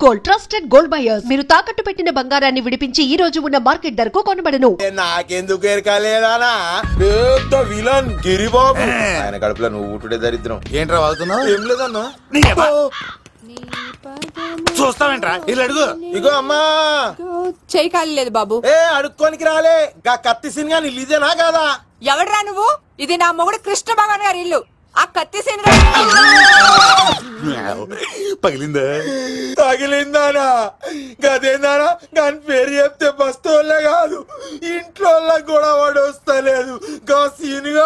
Gold, trusted gold buyers. మీరు తాకట్టు పెట్టిన బంగారాన్ని విడిపించి ఈ రోజు ఉన్న మార్కెట్ ధరకు కొనబడను. నాకెందుకు ఎరకాలేదానా పెద్ద విలన్ గిరిబాబు. ఆయన కడుపులో నువ్వు ఊటుడే దరిద్రం. ఏంట్రా వాళ్తున్నావు? ఏం లేదన్నా. చూస్తావేంట్రా ఇల్లు అడుగు. ఇగో అమ్మా చేయి ఖాళీ లేదు బాబు. అడుక్కోనికి రాలే గా కత్తి సినిగా నీ ఇదేనా కాదా? ఎవడ్రా నువ్వు? ఇది నా మొగుడు కృష్ణ భగవాన్ గారి ఇల్లు. ఆ కత్తి సీన్ పగిలిందా? తగిలిందానా? గదేందానా? దాని పేరు చెప్తే బస్తోళ్ళే కాదు ఇంట్లో కూడా వాడు వస్తలేదు. గా సీనుగా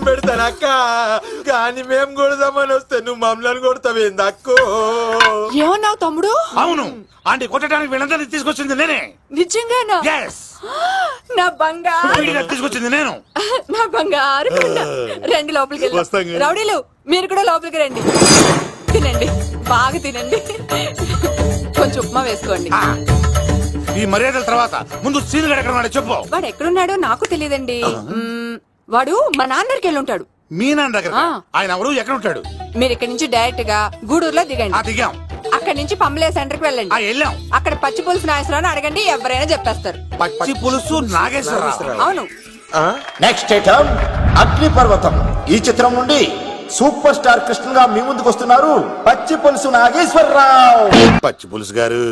పెడతానక్క కానీ మేము కొడదామని వస్తే నువ్వు మమ్మల్ని కొడతావేంది అక్కో? ఏమన్నావు తమ్ముడు? అవును, ఆంటీ కొట్టడానికి వీళ్ళందరినీ తీసుకొచ్చింది నేనే. నిజంగానా? నా బంగారు తీసుకొచ్చింది నేను. నా బంగారు రండి లోపలికి వెళ్ళి. రౌడీలు మీరు కూడా లోపలికి రండి. తినండి, బాగా తినండి. కొంచెం ఉప్మా వేసుకోండి. ఈ మర్యాదల తర్వాత ముందు సీన్ గడ ఎక్కడ ఉన్నాడో చెప్పు. వాడు ఎక్కడున్నాడో నాకు తెలియదండి. వాడు మా నాన్న దగ్గరికి వెళ్ళి ఉంటాడు. మీ నాన్న దగ్గర? ఆయన ఎవరు, ఎక్కడ ఉంటాడు? మీరు ఇక్కడ నుంచి డైరెక్ట్ గా గూడూరులో దిగండి. దిగాం. అక్కడ నుంచి పంబలే సెంటర్ కి వెళ్ళండి. వెళ్ళాం. అక్కడ పచ్చి పులుసు నాగేశ్వరరావు అడగండి, ఎవరైనా చెప్పేస్తారు. పచ్చి పులుసు నాగేశ్వరరావు? అవును. నెక్స్ట్ ఐటమ్ అగ్ని పర్వతం. ఈ చిత్రం నుండి సూపర్ స్టార్ కృష్ణగా మీ ముందుకు వస్తున్నారు పచ్చి పులుసు నాగేశ్వరరావు. పచ్చి పులుసు గారు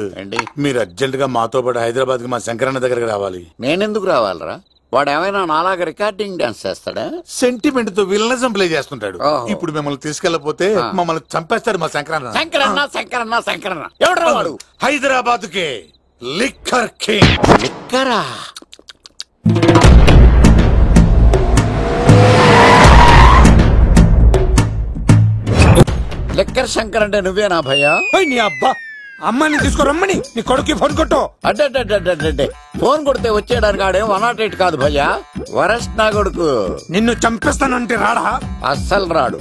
మీరు అర్జెంట్ గా మాతో పాటు హైదరాబాద్ కి మా శంకరన్న దగ్గరకు రావాలి. నేనెందుకు రావాలరా? వాడు ఏమైనా నాలాగా రికార్డింగ్ డాన్స్ చేస్తాడా? సెంటిమెంట్ తో విలనిజం ప్లే చేస్తుంటాడు. ఇప్పుడు మిమ్మల్ని తీసుకెళ్లపోతే మమ్మల్ని చంపేస్తాడు మా శంకరన్న. శంకరన్న శంకరన్న శంకరన్న ఎవడరా వాడు? హైదరాబాద్ కే లిక్కర్ కింగ్. లిక్కరా? లిక్కర్ శంకర్ అంటే నువ్వేనా భయ్యా? నీ అబ్బా అమ్మని తీసుకురమ్మని నీ కొడుకు ఫోన్ కొట్టు. అడ్డే ఫోన్ కొడితే వచ్చేయడానికి ఆడేం 108 కాదు భయ్యా, వరస్ట్ నా కొడుకు. నిన్ను చంపేస్తానంటే రాడా? అస్సలు రాడు.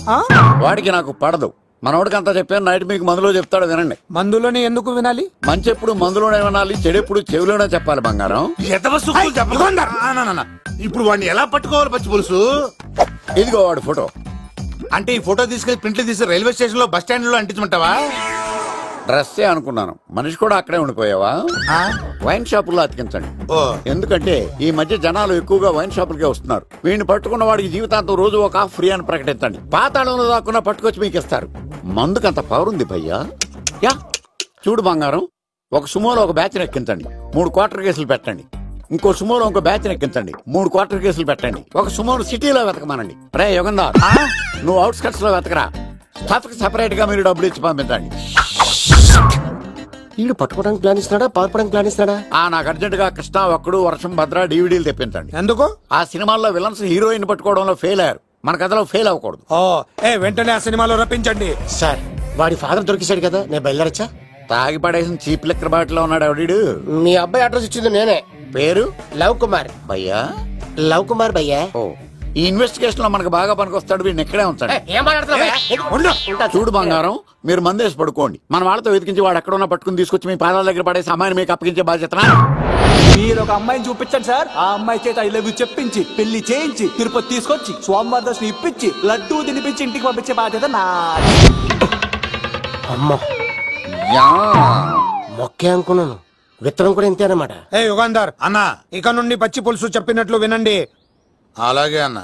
వాడికి నాకు పడదు. మనోడికి అంతా చెప్పాను, నైట్ మీకు మందులో చెప్తాడు వినండి. మందులోనే ఎందుకు వినాలి? మంచి ఎప్పుడు మందులోనే వినాలి, చెడు ఎప్పుడు చెవిలోనే చెప్పాలి బంగారం. ఇప్పుడు వాడిని ఎలా పట్టుకోవాలి పచ్చి పులుసు? ఇదిగో వాడు ఫోటో. అంటే ఈ ఫోటో తీసుకెళ్లి ప్రింట్లు తీసి రైల్వే స్టేషన్ లో బస్ స్టాండ్ లో అంటించమంటావా? డ్రెస్సే అనుకున్నాను, మనిషి కూడా అక్కడే ఉండిపోయావా? వైన్ షాపుల్లో అతికించండి. ఎందుకంటే ఈ మధ్య జనాలు ఎక్కువగా వైన్ షాపులకే వస్తున్నారు. వీడిని పట్టుకున్న వాడికి జీవితాంతం రోజు ఒక ఆఫ్ ఫ్రీ అని ప్రకటించండి. పాతాళంలో దాక్కున్నా పట్టుకొచ్చి మీకు ఇస్తారు. మందుకంత పవర్ ఉంది భయ్యా. యా చూడు బంగారం, ఒక సుమోలో ఒక బ్యాచ్ ఎక్కించండి, 3 క్వార్టర్ కేసులు పెట్టండి. ఇంకో సుమోలో ఇంకో బ్యాచ్ ఎక్కించండి, 3 క్వార్టర్ కేసులు పెట్టండి. ఒక సుమోను సిటీలో వెతకమానండి. రే యుగంధర్, నువ్వు అవుట్స్కట్స్ లో వెతకరా. స్టాఫ్ కి సెపరేట్ గా మీరు డబ్బులు ఇచ్చి పంపించండి. వీడు పట్టుకోవడానికి ప్లాన్ ఇస్తున్నాడా, పాల్పడానికి ప్లాన్ ఇస్తున్నాడా? నాకు అర్జెంట్ గా కృష్ణ, ఒక్కడు, వర్షం, భద్ర డివిడీలు తెప్పించండి. ఎందుకు? ఆ సినిమాల్లో విలన్స్ హీరోయిన్ పట్టుకోవడంలో ఫెయిల్ అయ్యారు, మన కథలో ఫెయిల్ అవ్వకూడదు. వెంటనే ఆ సినిమాలో రప్పించండి. సార్ వాడి ఫాదర్ దొరికేశాడు కదా, నేను బయలుదేరచ్చా? తాగి పడేసిన చీప్ లిక్కర్ బాటిలో ఉన్నాడు ఎవడీడు? మీ అబ్బాయి అడ్రస్ ఇచ్చింది నేనే. పేరు? లవ్ కుమార్ భయ్యా. లవ్ కుమార్ భయ్యా. ఈ ఇన్వెస్టిగేషన్ లో మనకు బాగా పనికొస్తాడు, వీడిని ఎక్కడే ఉంచండి. చూడు బంగారం, మీరు మందేసి పడుకోండి. మన వాళ్ళతో వెతికించి వాడు ఎక్కడ ఉన్నా పట్టుకుని తీసుకొచ్చి మీ పాదాల దగ్గర పడేసి అమ్మాయిని మీకు అప్పగించే బాధ్యత. మీరు ఒక అమ్మాయిని చూపించండి సార్. ఆ అమ్మాయి చేత ఐ లవ్ యూ చెప్పించి పెళ్లి చేయించి తిరుపతి తీసుకొచ్చి స్వామివారి దర్శనం ఇప్పించి లడ్డూ తినిపించి ఇంటికి పంపించే బాధ్యత నాది. అమ్మా మొక్కే అనుకున్నాను, విత్తనం కూడా ఇంతే అన్నమాట. యుగంధర్ అన్నా, ఇక నుండి పచ్చి పులుసు చెప్పినట్లు వినండి. అలాగే అన్నా.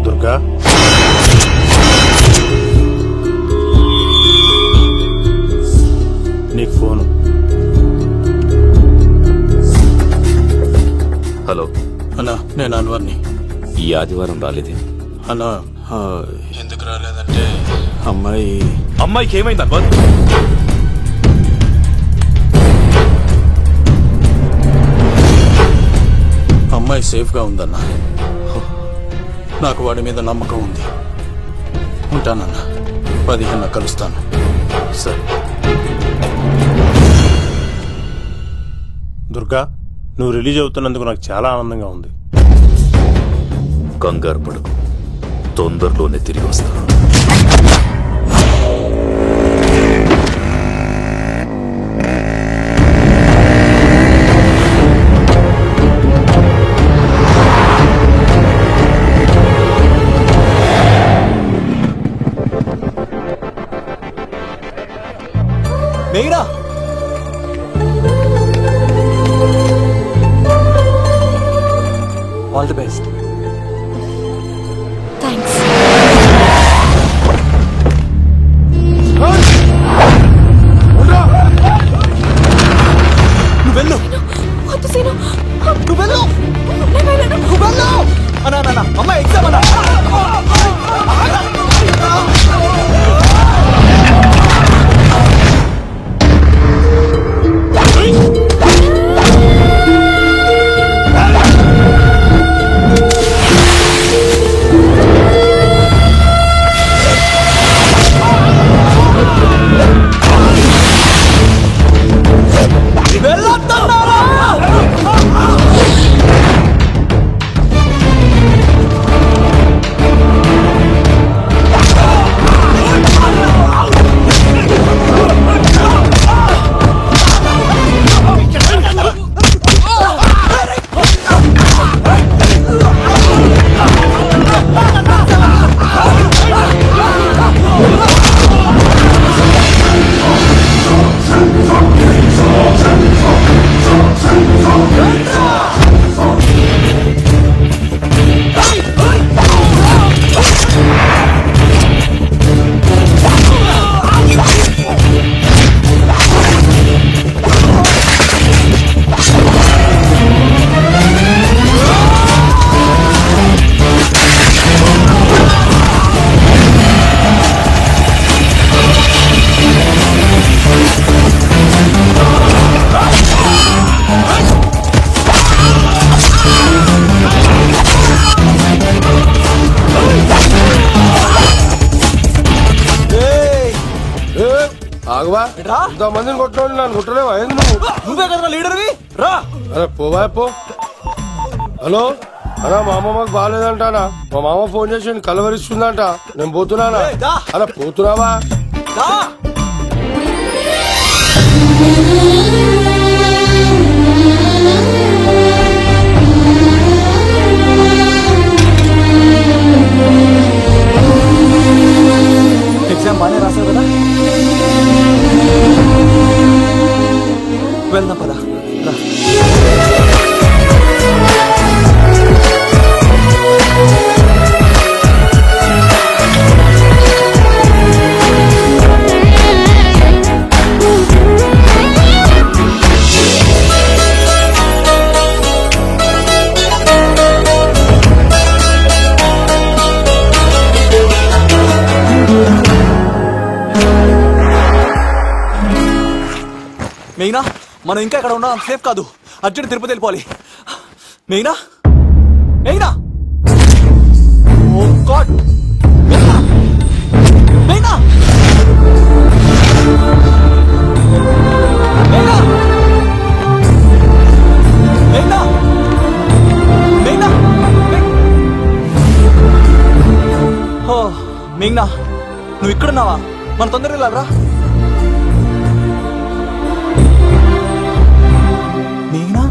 దుర్గా, నీకు ఫోను. హలో అన్నా, నేను అన్వర్ని. ఈ ఆదివారం రాలేదే అన్నా? ఎందుకు రాలేదంటే అమ్మాయికి ఏమైంది అన్వర్? అమ్మాయి సేఫ్ గా ఉందన్నా. నాకు వాడి మీద నమ్మకం ఉంది. ఉంటానన్నా, 15 కలుస్తాను. సరే. దుర్గా, నువ్వు రిలీజ్ అవుతున్నందుకు నాకు చాలా ఆనందంగా ఉంది. కంగారు పడకు, తొందరలోనే తిరిగి వస్తాను. మేఘనా ఆల్ ది బెస్ట్. థ్యాంక్స్. నువ్వు వెళ్ళు. వద్దు సీను. నువ్వు వెళ్ళు. నేను వెళ్ళను. నువ్వు వెళ్ళు. అన్నా అమ్మ ఎగ్జామ్ అన్నా. ఇంతమందిని కొట్టినోళ్ళు నన్ను కొట్టలేవా? నువ్వే కదా లీడర్వి, రా. అరే పోవా పో. హలో అన్నా, మా అమ్మమ్మకి బాగాలేదంటానా? మా మామ ఫోన్ చేసి కలవరిస్తుందంట. నేను పోతున్నానా? అలా పోతున్నావా? ఎగ్జామ్ బాగానే రాసావు కదా, వెళ్దాం పదా. మేఘనా, మనం ఇంకా ఇక్కడ ఉండడం సేఫ్ కాదు. అర్జెంట్ తిరుపతి వెళ్ళిపోవాలి. మేఘనా, మేఘనా, ఓ గాడ్, మేఘనా, మేఘనా, మేఘనా, మేఘనా, మేఘనా, ఓ మేఘనా, నువ్వు ఇక్కడున్నావా? మన తొందరగా వెళ్ళాలరా. మేఘనా,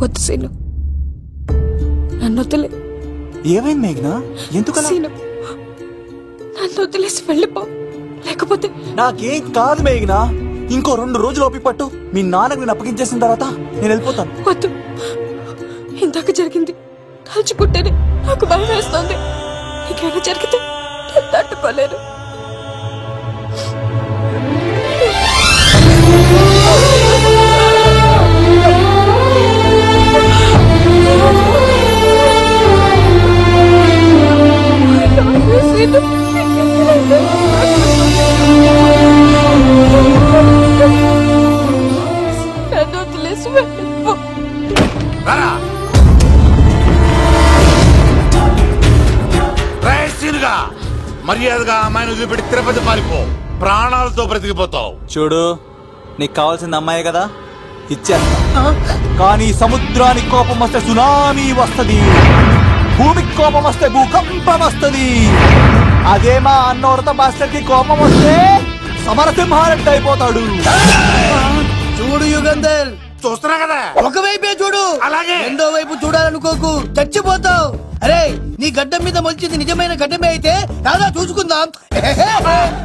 వద్దు సీను, నన్ను వదిలే. ఏమైంది మేఘనా? ఎందుకలా? సీను, నన్ను వదిలేసి వెళ్ళిపో, లేకపోతే. నాకేం కాదు మేఘనా, ఇంకో 2 రోజులు ఓపిక పట్టు. మీ నాన్నకు నేను అప్పగించేసిన తర్వాత నేను వెళ్ళిపోతాను. వద్దు, ఇందాక జరిగింది తలుచుకుంటేనే నాకు భయం వేస్తుంది. ఇంకేమైనా జరిగితే నేను తట్టుకోలేను. మర్యాదగా అమ్మాయిని వదిలిపెట్టి తిరుపతి పారిపో. ప్రాణాలతో బ్రతికిపోతావు. చూడు, నీకు కావాల్సింది అమ్మాయి కదా, ఇచ్చేస్తా. కానీ సముద్రానికి కోపం వస్తే సునామీ వస్తది, భూమికి కోపం వస్తే భూకంపం వస్తది. అదే మా అన్నోరత మాస్టర్ కి కోపం వస్తే సమరసింహారెడ్డి అయిపోతాడు. చూడు యుగంధర్, చూస్తున్నా కదా, ఒకవైపే చూడు, అలాగే రెండో వైపు చూడాలనుకోకు, చచ్చిపోతావు. అరే నీ గడ్డం మీద మొలిచింది నిజమైన గడ్డమే అయితే రాదా చూసుకుందాం.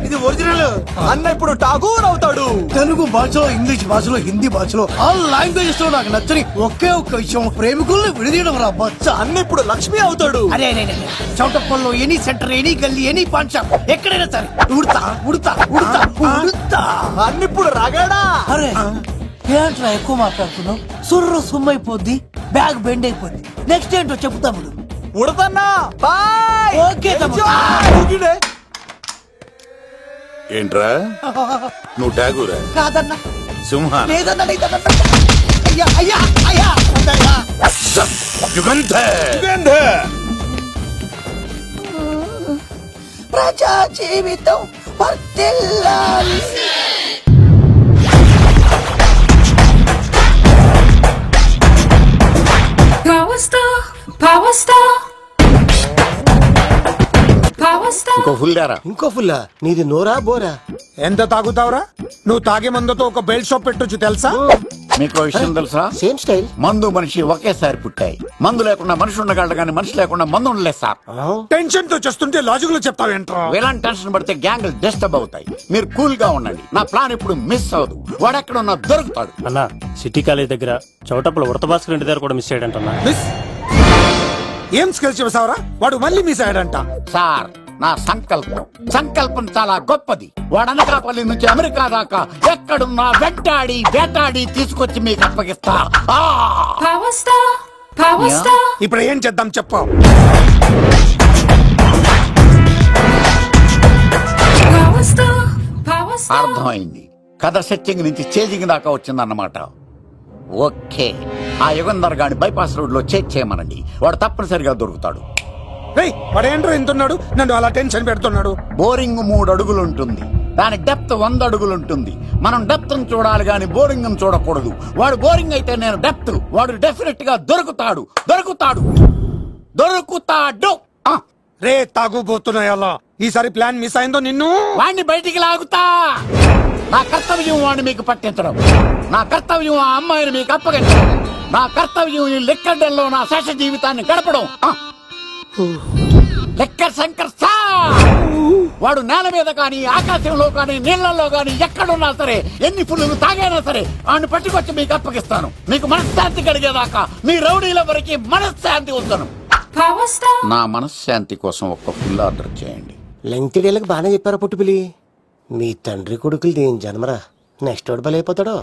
ఇది ఒరిజినల్. అన్న ఇప్పుడు ఠాగూర్ అవుతాడు. తెలుగు భాషలో, ఇంగ్లీష్ భాషలో, హిందీ భాషలో ఆల్ లాంగ్వేజెస్ లో నాకు నచ్చని ఒకే ఒక్క విషయం, ప్రేమికుల్ని విడదీయడం రా బచ్చ. అన్న ఇప్పుడు లక్ష్మి అవుతాడు. అరే చౌటప్పల్లో ఎనీ సెంటర్, ఎనీ గల్లీ, ఎనీ పాన్ షాప్ ఎక్కడైనా సరే ఉడతా ఉడతా ఉడతా ఉడతా. అన్న ఇప్పుడు రాగాడా. అరే ఏంట్రా ఎక్కువ మాట్లాడుతున్నావు? సుర్రు సుమ్మైపోద్ది, బ్యాగ్ బెండ్ అయిపోద్ది. నెక్స్ట్ ఏంటో చెప్పు తమ్ముడు. ఉడతన్నా బాయ్. ఓకే తమ్ముడు. ఏంట్రా నువ్వు ఠాగూరా? కాదన్నా, సింహా? లేదన్నా, లేదన్నా. అయ్యా అయ్యా అయ్యా ప్రజా జీవితం వర్ధిల్లాలి. ఇంకో ఫుల్ దారా. ఇంకో ఫుల్లా? నీది నోరా బోరా? ఎంత తాగుతావురా? నువ్వు తాగే మందుతో ఒక బెల్ట్ షాప్ పెట్టొచ్చు తెలుసా? మీకు విషయం తెలుసా? Same style. మందు మనిషి ఒకేసారి పుట్టాయి. మందు లేకుండా మనిషి ఉండగలడు కానీ మనిషి లేకుండా మందు ఉండలేదు సార్. టెన్షన్ తో చేస్తుంటే లాజిక్ లో చెప్తావేంట్రా? ఎలాంటి టెన్షన్ పడితే గ్యాంగ్లు డిస్టర్బ్ అవుతాయి. మీరు కూల్ గా ఉండండి. నా ప్లాన్ ఇప్పుడు మిస్ అవ్వదు. వాడెక్కడ ఉన్నా దొరుకుతాడు. అన్నా సిటీ కాలేజ్ దగ్గర చౌటప్పల ఉడత భాస్కర్ ఇంటి దగ్గర కూడా మిస్ అయ్యాడంటన్నా. ఏం స్కిల్స్ చేసావరా? వాడు మళ్ళీ మిస్ అయ్యాడంట. సార్ నా సంకల్పం చాలా గొప్పది. వాడు అనకాపల్లి నుంచి అమెరికా దాకా ఎక్కడున్నా వెంటాడి వేటాడి తీసుకొచ్చి మీకు అప్పగిస్తా. ఇప్పుడు ఏం చేద్దాం చెప్పు. అర్థమైంది. కథ సెట్టింగ్ నుంచి చేజింగ్ దాకా వచ్చిందన్నమాట. ఓకే, ఆ యుగంధర్ గాని బైపాస్ రోడ్ లో చెక్ చేయమనండి. వాడు తప్పనిసరిగా దొరుకుతాడు. వాడేంట్రో ఎంతున్నాడు, నన్ను అలా టెన్షన్ పెడుతున్నాడు. బోరింగ్ 3 అడుగులు ఉంటుంది, దాని డెప్త్ 100 అడుగులు ఉంటుంది. మనం డెప్త్ చూడాలి గాని బోరింగ్ చూడకూడదు. వాడు బోరింగ్ అయితే నేను డెప్త్. వాడు డెఫినెట్ గా దొరుకుతాడు. రే తాగుబోతున్నాయల్లా, ఈసారి ప్లాన్ మిస్ అయిందో నిన్ను వాడిని బయటికి లాగుతా. నా కర్తవ్యం వాడిని మీకు పట్టించడం. నా కర్తవ్యం ఆ అమ్మాయిని మీకు అప్పగించడం. నా కర్తవ్యం ఈ లెక్కడ్డల్లో నా శేష జీవితాన్ని గడపడం. లెక్కర్ శంకర్ సార్, వాడు నేల మీద కానీ ఆకాశంలో కానీ నీళ్లలో కానీ ఎక్కడున్నా సరే, ఎన్ని ఫుల్లు తాగైనా సరే వాడిని పట్టుకొచ్చి మీకు అప్పగిస్తాను. మీకు మనశ్శాంతి కలిగేదాకా మీ రౌడీల వరకు మనశ్శాంతి వస్తాను. నా మనశ్శాంతి కోసం ఒక్క ఫుల్ ఆర్డర్ చేయండి. లెంగ్తీడేళ్ళకి బాగానే చెప్పారా పుట్టుపిలి? మీ తండ్రి కొడుకులు దేని జన్మరా, నెక్స్ట్ వాడు బలైపోతాడు.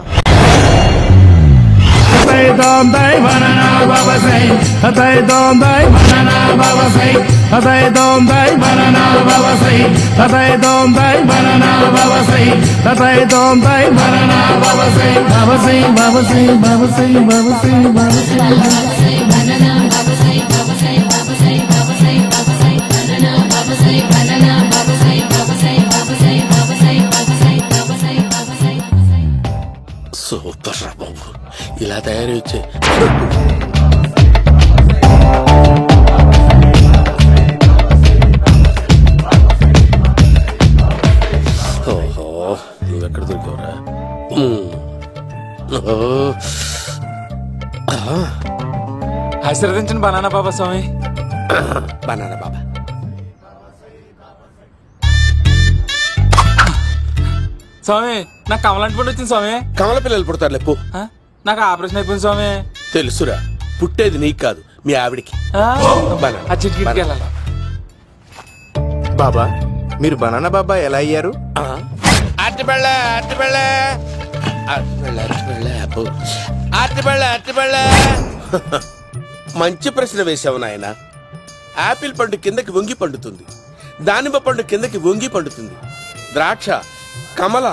సూపర్ రా బాబు, ఇలా తయారు వచ్చే. ఓహో, నువ్వెక్కడ దొరికావురా? ఆశీర్వదించండి బనానా బాబా స్వామి. బనానా బాబా స్వామి, నాకు కమలాంటి పండు వచ్చింది స్వామి. కమల పిల్లలు పుడతారు లేపు. నాకు ఆపరేషన్ అయిపోయింది స్వామి. తెలుసురా, పుట్టేది నీకు కాదు మీ ఆవిడికి. బాబా, మీరు బనానా బాబా ఎలా అయ్యారు? మంచి ప్రశ్న వేశావు నాయన. ఆపిల్ పండు కిందకి వంగి పండుతుంది, దానిమ్మ పండు కిందకి వంగి పండుతుంది, ద్రాక్ష, కమల,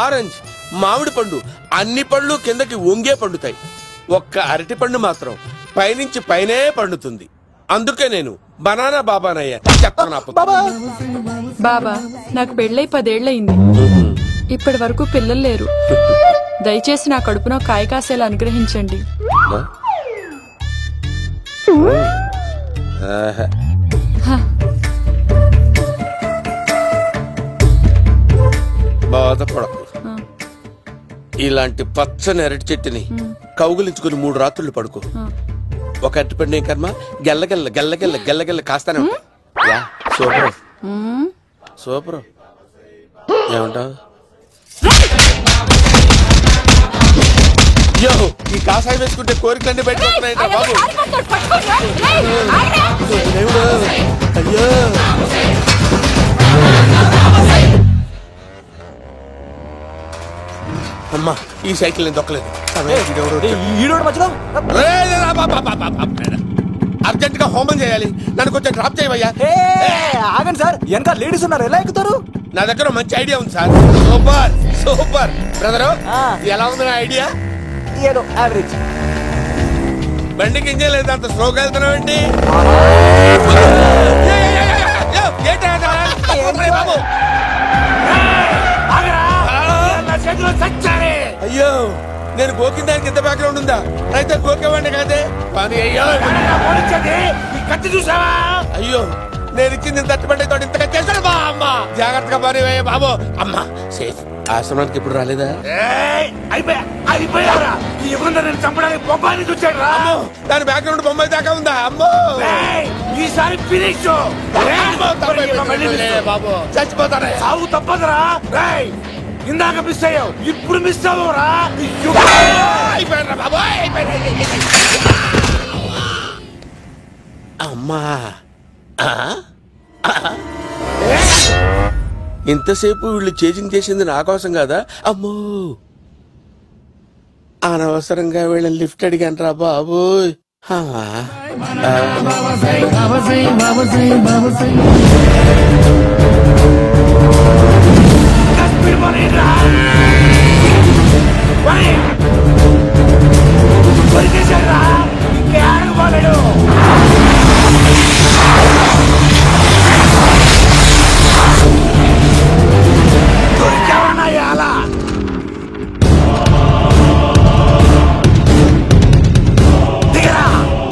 ఆరెంజ్, మామిడి పండు అన్ని పళ్ళు కిందకి వంగే పండుతాయి. ఒక్క అరటి పండు మాత్రం పైనుంచి పైనే పండుతుంది. అందుకే నేను బనానా బాబానయ్యా. బాబా, నాకు పెళ్ళై 10 ఏళ్లయింది. ఇప్పటి వరకు పిల్లలు లేరు. దయచేసి నా కడుపున కాయ కాసేలా అనుగ్రహించండి. బాధపడకు. ఇలాంటి పచ్చని అరటి చెట్టుని కౌగులించుకుని 3 రాత్రులు పడుకో. ఒక అరటిపండు కర్మ గెల్లగెల్ల గెల్లగెల్ల గెల్లగెల్ల కాస్తానే ఉంటాయి. Yeah super super. ఏమంటావు? యో ఈ కాసాయి వేసుకుంటే కోరికలన్నీ బయటకు వస్తున్నాయంట బాబు. దేవుడు అయ్యో. అమ్మా ఈ సైకిల్ నేను దొక్కలేదు. అర్జెంట్ గా హోమం చేయాలి, నన్ను కొంచెం డ్రాప్ చేయవయ్యా. ఆగండి సార్, వెనక లేడీస్ ఉన్నారు, ఎలా ఎక్కుతారు? నా దగ్గర మంచి ఐడియా ఉంది సార్. Super super brother. ఎలా ఉంది నా ఐడియా? ఏదో యావరేజ్. బండికి ఇంజన్ లేదు, అంత స్లోగా వెళ్తున్నావు ఏంటి? అయ్యో నేను గోకిన దానికి ఎంత బ్యాక్గ్రౌండ్ ఉందా? అయితే గోకేవాడిని కాదే. కత్తి చూసావా? అయ్యో నేను ఇచ్చింది తట్టుబడి తోటి ఇంతగా చేశాను బా. అమ్మ జాగ్రత్తగా పని బాబు. అమ్మ సేఫ్. ఆశ్రమానికి ఇప్పుడు రాలేదా? చంపడానికి బొమ్మాయి చూచాడు. దాని బ్యాక్గ్రౌండ్ బొమ్మాయి దాకా ఉందా? అమ్మో ఈసారి ఫినిష్ బాబు. చచ్చిపోతానే, సాగు తప్పదురా. ఇందాక మిస్ అయ్యావు, ఇప్పుడు మిస్ అవ్వరా? అమ్మా ఇంతసేపు వీళ్ళు చేజింగ్ చేసింది నా కోసం కదా. అమ్మో అనవసరంగా వీళ్ళని లిఫ్ట్ అడిగాను రా బాబు.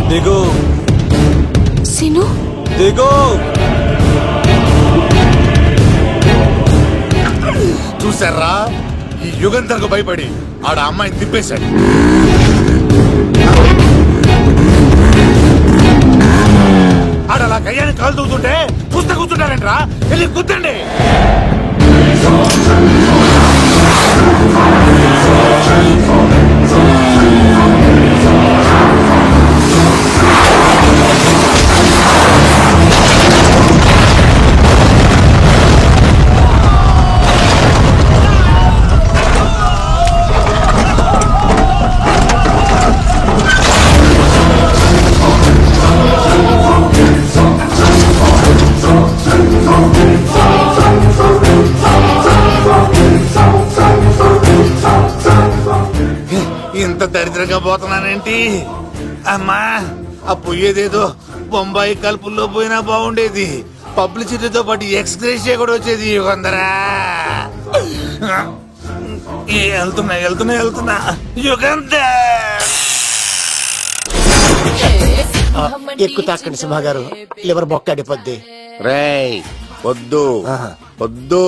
దిగు సిను, దిగు. చూసారా, ఈ యుగంధర్కు భయపడి ఆడ అమ్మాయిని తిప్పేశాడు. ఆడ అలా కయ్యాన్ని కాలు తూగుతుంటే చూస్తే కూర్చుంటారంట్రా. వెళ్ళి కూర్చోండి. ఇంత దరిద్రంగా పోతున్నానేంటి? అమ్మా ఆ పోయేదేదో బొంబాయి కలుపుల్లో పోయినా బాగుండేది. పబ్లిసిటీతో పాటు ఎక్స్‌గ్రేషియా కూడా వచ్చేది. యుగంధరా వెళ్తున్నా యుగంధర్. ఎక్కు తాకండి సింహ గారు, లివర్ బొక్కడిపోద్ది. రేయ్ వద్దు వద్దు,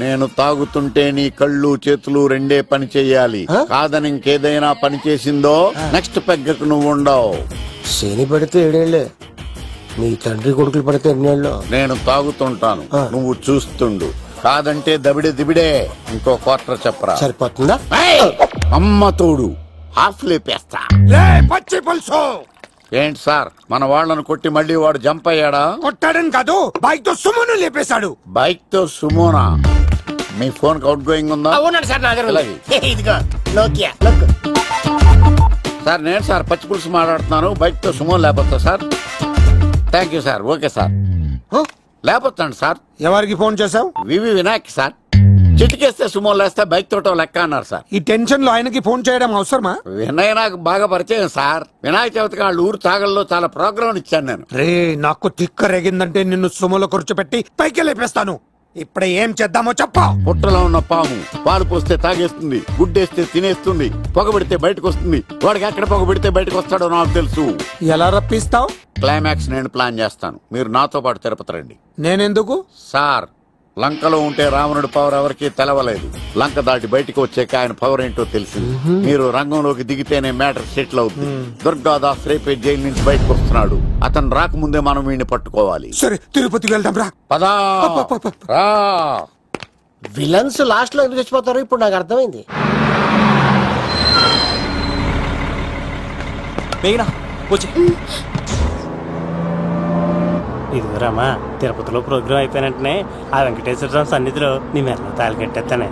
నేను తాగుతుంటే నీ కళ్ళు చేతులు రెండే పని చెయ్యాలి. కాదని ఇంకేదైనా పని చేసిందో నెక్స్ట్ పెగ్గకు నువ్వు ఉండవు. శని పడితే 7 ఏళ్లే, మీ తండ్రి కొడుకులు పడితే 8 ఏళ్ళు. నేను తాగుతుంటాను, నువ్వు చూస్తుండు. కాదంటే దబిడే దిబిడే. ఇంకో క్వార్టర్ చెప్పరా? సరిపోతుందా? అమ్మ తోడు హాఫ్ లేపేస్తా. పచ్చి పులుసు. ఏంటి సార్, మన వాళ్ళను కొట్టి మళ్ళీ వాడు జంప్ అయ్యాడా? కొట్టాడని కాదు, బైక్ తో సుమోను లేపేశాడు. బైక్ తో సుమోనా? మీ ఫోన్ అవుట్ గోయింగ్ ఉందా? అవునండి సార్, నా దగ్గర ఇదిగో నోకియా. సార్ నేను సార్ పచ్చి పులుసు మాట్లాడుతున్నాను. బైక్ తో సుమో లేకపోతా sir? Thank you sir. Okay sir, లేకపోతాండి సార్. ఎవరికి ఫోన్ చేసావు? వివి వినాయక్ సార్. చిటికేస్తే సుమో లేస్తే బైక్ తోటో లెక్క అన్నారు సార్. ఈ టెన్షన్ లో ఆయనకి ఫోన్ చేయడం అవసరమా? వినయ్ నాకు బాగా పరిచయం సార్. వినాయక చవితికి వాళ్ళ ఊరు తాగల్లో చాలా ప్రోగ్రాం ఇచ్చాను నేను. రే నాకు తిక్క రేగిందంటే నిన్ను సుమోలో కూర్చోబెట్టి పైకి లేపేస్తాను. ఇప్పుడే ఏం చేద్దామో చెప్పా. పుట్టలో ఉన్న పాము పాలు పోస్తే తాగేస్తుంది, గుడ్డేస్తే తినేస్తుంది, పొగబెడితే బయటకు వస్తుంది. వాడికి ఎక్కడ పొగబెడితే బయటకు వస్తాడో నాకు తెలుసు. ఎలా రప్పిస్తావు? క్లైమాక్స్ నేను ప్లాన్ చేస్తాను, మీరు నాతో పాటు తిరుపతి రండి. నేనెందుకు? సార్ లంకలో ఉంటే రావణుడి పవర్ ఎవరికీ తెలవలేదు. లంక దాటి బయటికి వచ్చాక ఆయన పవర్ ఏంటో తెలిసింది. మీరు రంగంలోకి దిగితేనే మ్యాటర్ సెటిల్ అవుతుంది. దుర్గాదాస్ రేపే జైలు నుంచి బయటకు వస్తున్నాడు. అతను రాకముందే మనం వీడిని పట్టుకోవాలి. సరే తిరుపతికి వెళ్దాం రా. పదా రా. విలన్స్ లాస్ట్ లో ఎందుకు చచ్చిపోతారు ఇప్పుడు నాకు అర్థమైంది. ఇదిగో రామా, తిరుపతిలో ప్రోగ్రాం అయిపోయినట్టునే ఆ వెంకటేశ్వర స్వామి సన్నిధిలో నీ మెల్ల తాళి కట్టేస్తానే.